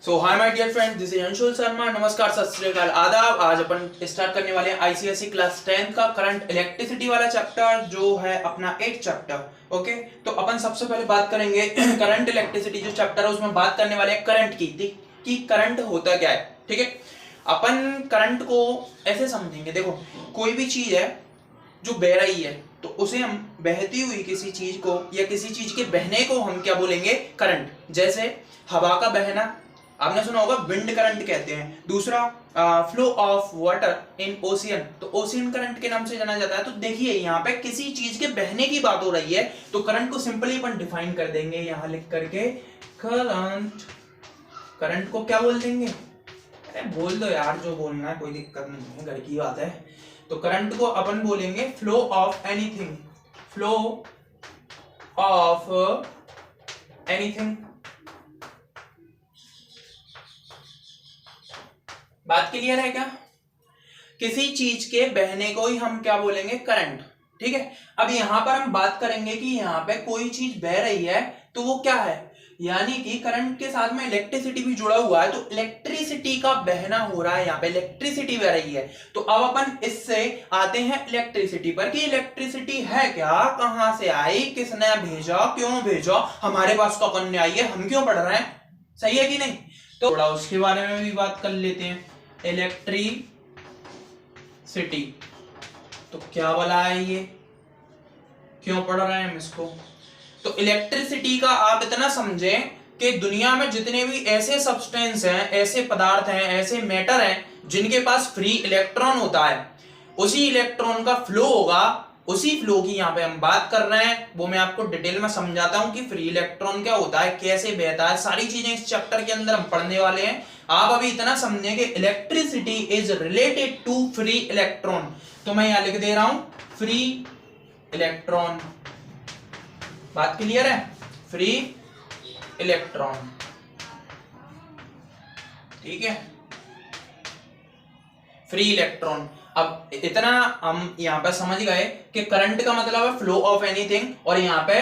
So hi my dear friends, this is Anshul Sharma. नमस्कार, सत श्री अकाल, आदाब। आज अपन स्टार्ट करने वाले हैं आईसीएसई क्लास 10 का करंट इलेक्ट्रिसिटी वाला चैप्टर, जो है अपना 8 चैप्टर। ओके, तो अपन सबसे पहले बात करेंगे करंट इलेक्ट्रिसिटी जो चैप्टर है उसमें बात करने वाले हैं करंट की, कि करंट होता क्या है। ठीक है, अपन करंट को ऐसे समझेंगे, देखो कोई भी चीज है जो बह रही है तो उसे हम बहती हुई किसी चीज को या किसी चीज के बहने को हम क्या बोलेंगे, करंट। जैसे हवा का बहना आपने सुना होगा, विंड करंट कहते हैं। दूसरा flow of water in ocean, तो ओशियन करंट के नाम से जाना जाता है। तो देखिए यहाँ पे किसी चीज के बहने की बात हो रही है, तो करंट को सिंपली अपन डिफाइन कर देंगे यहाँ लिख करके, करंट। करंट को क्या बोल देंगे, अरे बोल दो यार, जो बोलना है, कोई दिक्कत नहीं है, घर की बात है। तो करंट को अपन बोलेंगे flow of anything, flow of anything. बात क्लियर है क्या? किसी चीज के बहने को ही हम क्या बोलेंगे, करंट। ठीक है, अब यहां पर हम बात करेंगे कि यहाँ पे कोई चीज बह रही है तो वो क्या है, यानी कि करंट के साथ में इलेक्ट्रिसिटी भी जुड़ा हुआ है, तो इलेक्ट्रिसिटी का बहना हो रहा है, यहाँ पे इलेक्ट्रिसिटी बह रही है। तो अब अपन इससे आते हैं इलेक्ट्रिसिटी पर, कि इलेक्ट्रिसिटी है क्या, कहां से आई, किसने भेजा, क्यों भेजा, हमारे पास कौन ने आई है, हम क्यों पढ़ रहे हैं, सही है कि नहीं। तो थोड़ा उसके बारे में भी बात कर लेते हैं। इलेक्ट्रिसिटी तो क्या बोला है, ये क्यों पढ़ रहे हैं हम इसको। तो इलेक्ट्रिसिटी का आप इतना समझें कि दुनिया में जितने भी ऐसे सब्सटेंस हैं, ऐसे पदार्थ हैं, ऐसे मैटर हैं जिनके पास फ्री इलेक्ट्रॉन होता है, उसी इलेक्ट्रॉन का फ्लो होगा, उसी फ्लो की यहाँ पे हम बात कर रहे हैं। वो मैं आपको डिटेल में समझाता हूं कि फ्री इलेक्ट्रॉन क्या होता है, कैसे बहता है, सारी चीजें इस चैप्टर के अंदर हम पढ़ने वाले हैं। आप अभी इतना समझें कि electricity is related to free electron. तो मैं यहां लिख दे रहा हूं फ्री इलेक्ट्रॉन। बात क्लियर है, फ्री इलेक्ट्रॉन। ठीक है, फ्री इलेक्ट्रॉन। अब इतना हम यहां पर समझ गए कि करंट का मतलब है फ्लो ऑफ एनीथिंग, और यहां पे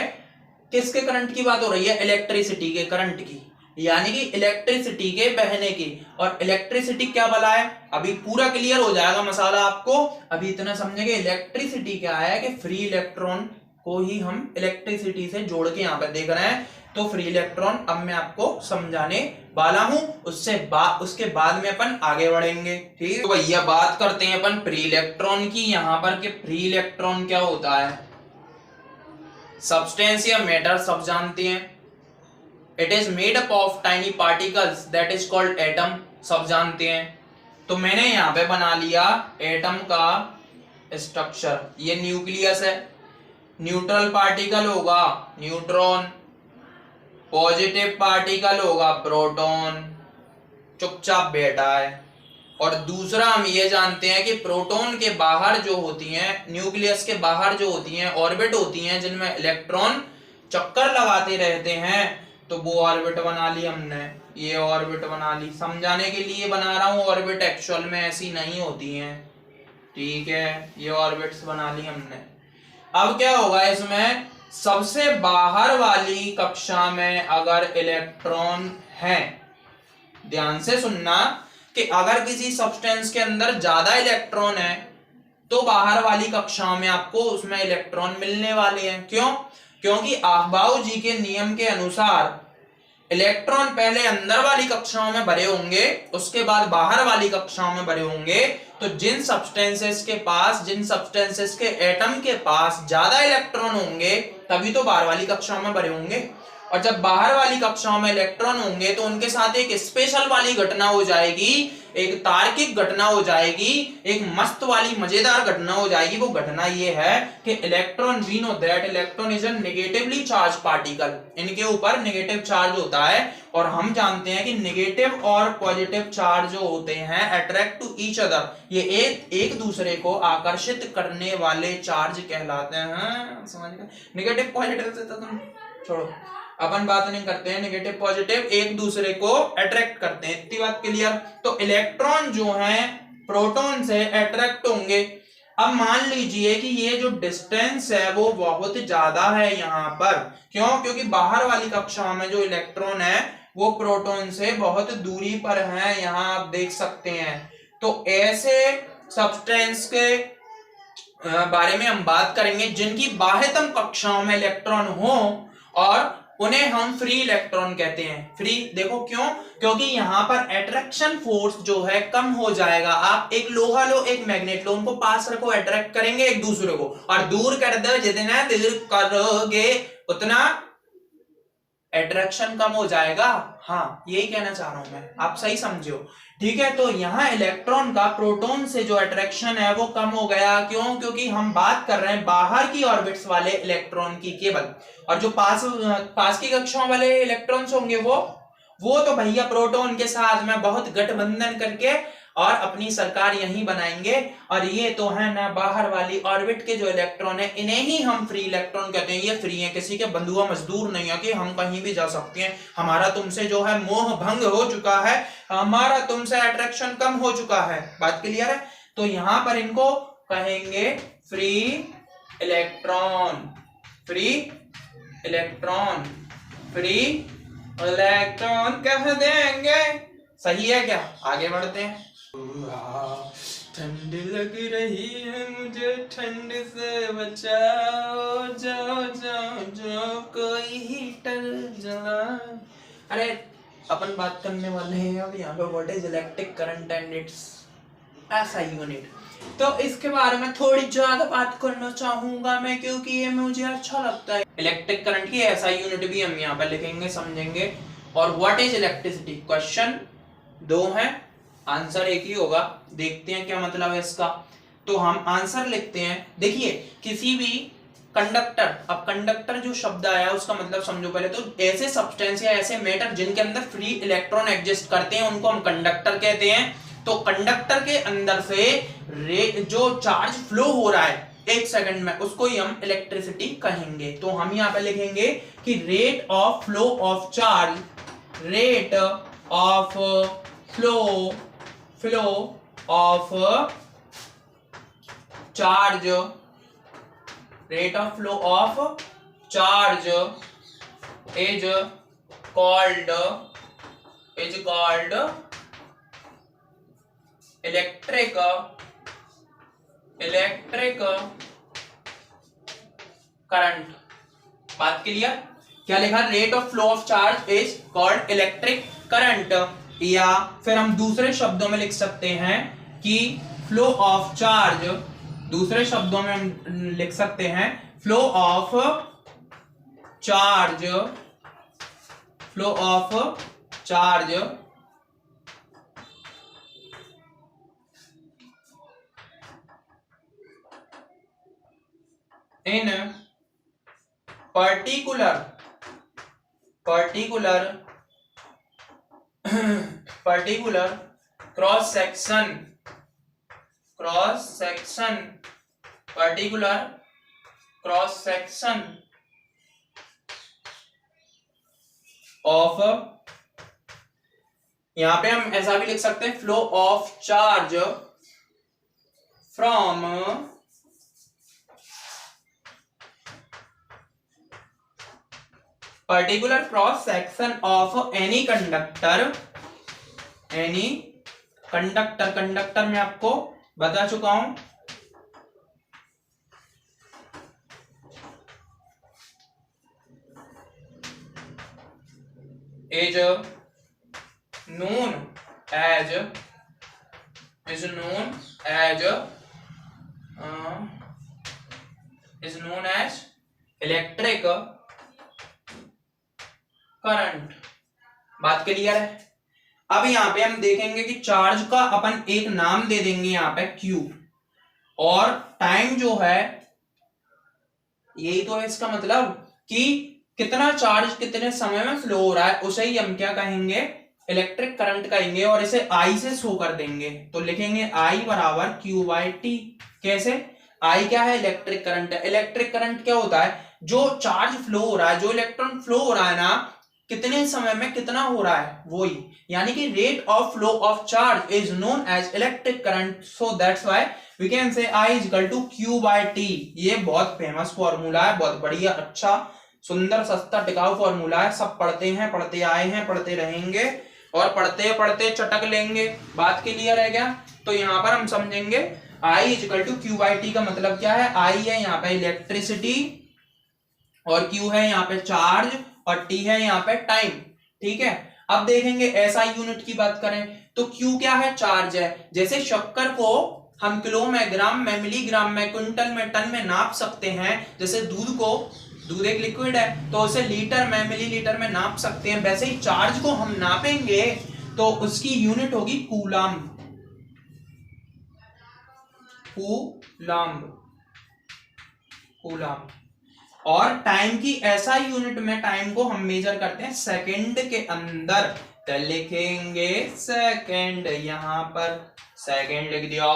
किसके करंट की बात हो रही है, इलेक्ट्रिसिटी के करंट की, यानी कि इलेक्ट्रिसिटी के बहने की। और इलेक्ट्रिसिटी क्या भला है, अभी पूरा क्लियर हो जाएगा मसाला आपको। अभी इतना समझेंगे इलेक्ट्रिसिटी क्या है, कि फ्री इलेक्ट्रॉन को ही हम इलेक्ट्रिसिटी से जोड़ के यहां पर देख रहे हैं। तो फ्री इलेक्ट्रॉन अब मैं आपको समझाने वाला हूं, उसके बाद में अपन आगे बढ़ेंगे। ठीक है, तो भैया बात करते हैं अपन फ्री इलेक्ट्रॉन की यहां पर, कि फ्री इलेक्ट्रॉन क्या होता है। सब्सटेंस या मैटर सब जानते हैं, it is made up of tiny particles that is called atom, सब जानते हैं। तो मैंने यहां पे बना लिया एटम का स्ट्रक्चर, ये न्यूक्लियस है, न्यूट्रल पार्टिकल होगा न्यूट्रॉन, पॉजिटिव पार्टिकल होगा प्रोटॉन, चुपचाप बैठा है। और दूसरा हम ये जानते हैं कि प्रोटॉन के बाहर जो होती हैं, न्यूक्लियस के बाहर जो होती हैं ऑर्बिट होती हैं, जिनमें इलेक्ट्रॉन चक्कर लगाते रहते हैं, तो वो ऑर्बिट बना ली हमने, ये ऑर्बिट बना ली। समझाने के लिए बना रहा हूं, ऑर्बिट एक्चुअल में ऐसी नहीं होती हैं। ठीक है, ये ऑर्बिट्स बना ली हमने। अब क्या होगा इसमें, सबसे बाहर वाली कक्षा में अगर इलेक्ट्रॉन है, ध्यान से सुनना, कि अगर किसी सब्सटेंस के अंदर ज्यादा इलेक्ट्रॉन है तो बाहर वाली कक्षाओं में आपको उसमें इलेक्ट्रॉन मिलने वाले हैं। क्यों? क्योंकि अफबाउ जी के नियम के अनुसार इलेक्ट्रॉन पहले अंदर वाली कक्षाओं में भरे होंगे, उसके बाद बाहर वाली कक्षाओं में भरे होंगे। तो जिन सब्सटेंसेस के एटम के पास ज्यादा इलेक्ट्रॉन होंगे तभी तो बाहर वाली कक्षाओं में भरे होंगे, और जब बाहर वाली कक्षाओं में इलेक्ट्रॉन होंगे तो उनके साथ एक स्पेशल वाली घटना हो जाएगी, एक तार्किक घटना हो जाएगी, एक मस्त वाली मजेदार घटना हो जाएगी। वो घटना ये है कि electron, we know that electron is a negatively charge particle, इनके ऊपर नेगेटिव चार्ज होता है। और हम जानते हैं कि नेगेटिव और पॉजिटिव चार्ज जो होते हैं अट्रैक्ट टू ईच अदर, ये एक दूसरे को आकर्षित करने वाले चार्ज कहलाते हैं। समझ गए, नेगेटिव पॉजिटिव से तो तुम छोड़ो, अपन बात नहीं करते हैं। नेगेटिव पॉजिटिव एक दूसरे को अट्रैक्ट करते हैं, इतनी बात क्लियर। तो इलेक्ट्रॉन जो है प्रोटॉन से अट्रैक्ट होंगे। अब मान लीजिए कि ये जो डिस्टेंस है वो बहुत ज्यादा है यहाँ पर, क्यों? क्योंकि बाहर वाली कक्षाओं में जो इलेक्ट्रॉन है वो प्रोटॉन से बहुत दूरी पर हैं, यहाँ आप देख सकते हैं। तो ऐसे सब्सटेंस के बारे में हम बात करेंगे जिनकी बाह्यतम कक्षाओं में इलेक्ट्रॉन हो और उन्हें हम फ्री इलेक्ट्रॉन कहते हैं। फ्री देखो क्यों, क्योंकि यहाँ पर अट्रैक्शन फोर्स जो है कम हो जाएगा। आप एक लोहा लो, एक मैग्नेट लो, उनको पास रखो, अट्रैक्ट करेंगे एक दूसरे को, और दूर कर दो, जितना दूर करोगे उतना अट्रैक्शन कम हो जाएगा। हाँ, यही कहना चाह रहा हूं मैं, आप सही समझे हो। ठीक है, तो यहाँ इलेक्ट्रॉन का प्रोटॉन से जो अट्रैक्शन है वो कम हो गया। क्यों? क्योंकि हम बात कर रहे हैं बाहर की ऑर्बिट्स वाले इलेक्ट्रॉन की केवल, और जो पास की कक्षाओं वाले इलेक्ट्रॉन्स होंगे वो तो भैया प्रोटॉन के साथ में बहुत गठबंधन करके और अपनी सरकार यहीं बनाएंगे। और ये तो है ना बाहर वाली ऑर्बिट के जो इलेक्ट्रॉन है, इन्हें ही हम फ्री इलेक्ट्रॉन कहते हैं। ये फ्री है, किसी के बंधुआ मजदूर नहीं है कि हम कहीं भी जा सकते हैं। हमारा तुमसे जो है मोह भंग हो चुका है, हमारा तुमसे अट्रैक्शन कम हो चुका है। बात क्लियर है? तो यहां पर इनको कहेंगे free electron, free electron, free electron कह देंगे। सही है क्या? आगे बढ़ते हैं। ठंड लग रही है मुझे, ठंड से बचाओ, जाओ जाओ जाओ कोई हीटर जला। अरे अपन बात करने वाले हैं अब यहाँ पे what is electric current and it's SI unit. तो इसके बारे में थोड़ी ज्यादा बात करना चाहूंगा मैं, क्योंकि ये मुझे अच्छा लगता है। इलेक्ट्रिक करंट की एसआई यूनिट भी हम यहाँ पे लिखेंगे, समझेंगे। और व्हाट इज इलेक्ट्रिसिटी, क्वेश्चन दो है, आंसर एक ही होगा। देखते हैं क्या मतलब है इसका। तो हम आंसर लिखते हैं। देखिए, किसी भी कंडक्टर, अब कंडक्टर जो शब्द आया उसका मतलब समझो पहले। तो ऐसे सब्सटेंस या ऐसे मैटर जिनके अंदर फ्री इलेक्ट्रॉन एग्जिस्ट करते हैं उनको हम कंडक्टर कहते हैं। तो कंडक्टर के अंदर से जो चार्ज फ्लो हो रहा है एक सेकंड में, उसको ही हम इलेक्ट्रिसिटी कहेंगे। तो हम यहाँ पे लिखेंगे कि rate of flow of charge, rate of flow of charge, rate of flow of charge is called electric current. बात क्लियर? क्या लिखा? Rate of flow of charge is called electric current. या फिर हम दूसरे शब्दों में लिख सकते हैं कि फ्लो ऑफ चार्ज, दूसरे शब्दों में हम लिख सकते हैं flow of charge, flow of charge in particular cross section, particular cross section of, यहां पे हम ऐसा भी लिख सकते हैं flow of charge from particular cross section of any conductor, conductor में आपको बता चुका हूं, is known as electric current. बात क्लियर है? अब यहां पे हम देखेंगे कि चार्ज का अपन एक नाम दे देंगे यहां पे Q, और टाइम जो है, यही तो है इसका मतलब कि कितना चार्ज कितने समय में फ्लो हो रहा है, उसे ही हम क्या कहेंगे? इलेक्ट्रिक करंट कहेंगे। और इसे I से शो कर देंगे। तो लिखेंगे I बराबर Q/T। कैसे? I क्या है? इलेक्ट्रिक करंट है। इलेक्ट्रिक करंट क्या होता है? जो चार्ज फ्लो हो रहा है, जो इलेक्ट्रॉन फ्लो हो रहा है ना, कितने समय में कितना हो रहा है, वो ही। यानी कि rate of flow of charge is known as electric current. So that's why we can say I is equal to Q/T। ये बहुत फेमस फॉर्मूला है, बहुत बढ़िया अच्छा सुंदर सस्ता टिकाऊ फॉर्मूला है, सब पढ़ते हैं, पढ़ते आए हैं, पढ़ते रहेंगे और पढ़ते पढ़ते चटक लेंगे। बात क्लियर है क्या? तो यहाँ पर हम समझेंगे I equal to Q by T का मतलब क्या है। I है यहाँ पे इलेक्ट्रिसिटी और Q है यहाँ पे चार्ज और T है यहाँ पे टाइम। ठीक है, अब देखेंगे SI यूनिट की बात करें तो Q क्या है? चार्ज है। जैसे शक्कर को हम किलो में, ग्राम में, मिलीग्राम में, क्विंटल में, टन में नाप सकते हैं, जैसे दूध एक लिक्विड है तो उसे लीटर में, मिलीलीटर में नाप सकते हैं, वैसे ही चार्ज को हम नापेंगे तो उसकी यूनिट होगी कूलाम्ब। कूलाम्ब। और टाइम की ऐसा यूनिट में टाइम को हम मेजर करते हैं सेकंड के अंदर, तो लिखेंगे सेकंड, यहां पर सेकंड लिख दिया।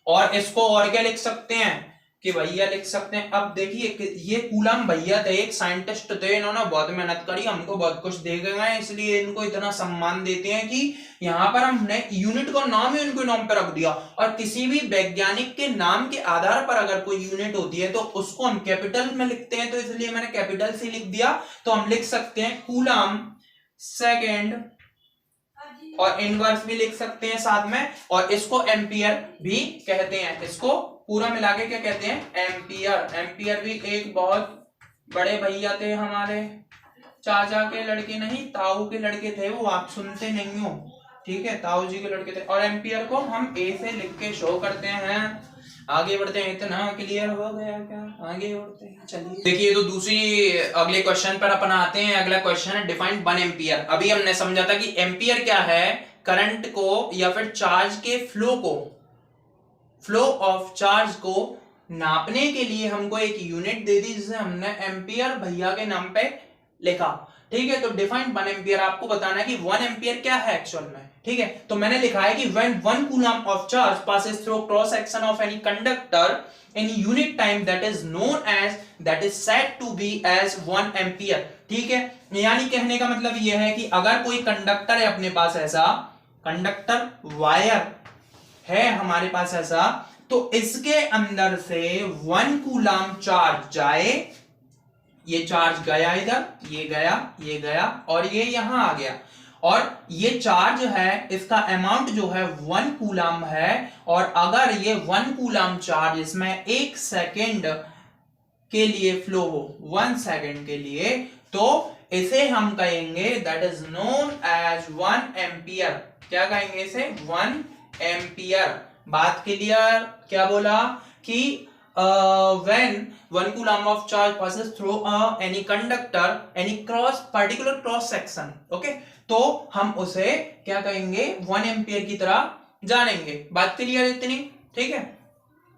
और इसको और क्या लिख सकते हैं कि भैया लिख सकते हैं, अब देखिए ये कूलम भैया थे, एक साइंटिस्ट थे, इन्होंने बहुत मेहनत करी, हमको बहुत कुछ दे गए, इसलिए इनको इतना सम्मान देते हैं कि यहाँ पर हमने यूनिट का नाम ही उनके नाम पर रख दिया। और किसी भी वैज्ञानिक के नाम के आधार पर अगर कोई यूनिट होती है तो उसको हम कैपिटल में लिखते हैं, तो इसलिए मैंने कैपिटल से लिख दिया। तो हम लिख सकते हैं कूलम सेकेंड, और इनवर्स भी लिख सकते हैं साथ में, और इसको एम्पियर भी कहते हैं। इसको पूरा मिला के क्या कहते हैं? एम्पियर। एम्पियर भी एक बहुत बड़े भैया थे हमारे, चाचा के लड़के नहीं, ताऊ के लड़के थे वो, आप सुनते नहीं हो, ठीक है, ताऊ जी के लड़के थे। और एम्पियर को हम ए से लिख के शो करते हैं। आगे बढ़ते हैं, इतना क्लियर हो गया क्या? आगे बढ़ते हैं, चलिए देखिए। तो दूसरी अगले क्वेश्चन पर अपन आते हैं। अगला क्वेश्चन है डिफाइन 1 एम्पियर। अभी हमने समझा था कि एम्पियर क्या है, करंट को या फिर चार्ज के फ्लो ऑफ चार्ज को नापने के लिए हमको एक यूनिट दे दी जिसे हमने एम्पियर भैया के नाम पे लिखा। ठीक है, तो डिफाइन 1 एम्पियर, आपको बताना है कि 1 एम्पियर क्या है एक्चुअल में। ठीक है, तो मैंने लिखा है कि when 1 coulomb of charge passes through cross section of any conductor in unit time that is said to be as 1 ampere। ठीक है, यानी कहने का मतलब यह है कि अगर कोई कंडक्टर है अपने पास, ऐसा कंडक्टर वायर है हमारे पास ऐसा, तो इसके अंदर से 1 कूलम चार्ज जाए, ये चार्ज गया इधर, ये गया, ये गया और ये यहां आ गया, और ये चार्ज है, इसका अमाउंट जो है 1 कूलम है। और अगर ये 1 कूलम चार्ज इसमें 1 सेकेंड के लिए फ्लो हो, 1 सेकेंड के लिए, तो इसे हम कहेंगे that is known as 1 ampere. क्या कहेंगे इसे? 1 एम्पियर। बात क्लियर? क्या बोला कि when 1 coulomb of charge passes through any conductor, any particular cross section, okay, तो हम उसे क्या कहेंगे? 1 एम्पियर की तरह जानेंगे। बात क्लियर इतनी? ठीक है,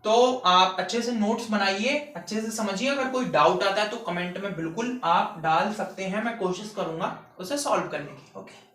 तो आप अच्छे से नोट्स बनाइए, अच्छे से समझिए। अगर कोई डाउट आता है तो कमेंट में बिल्कुल आप डाल सकते हैं, मैं कोशिश करूंगा उसे सॉल्व करने की। ओके।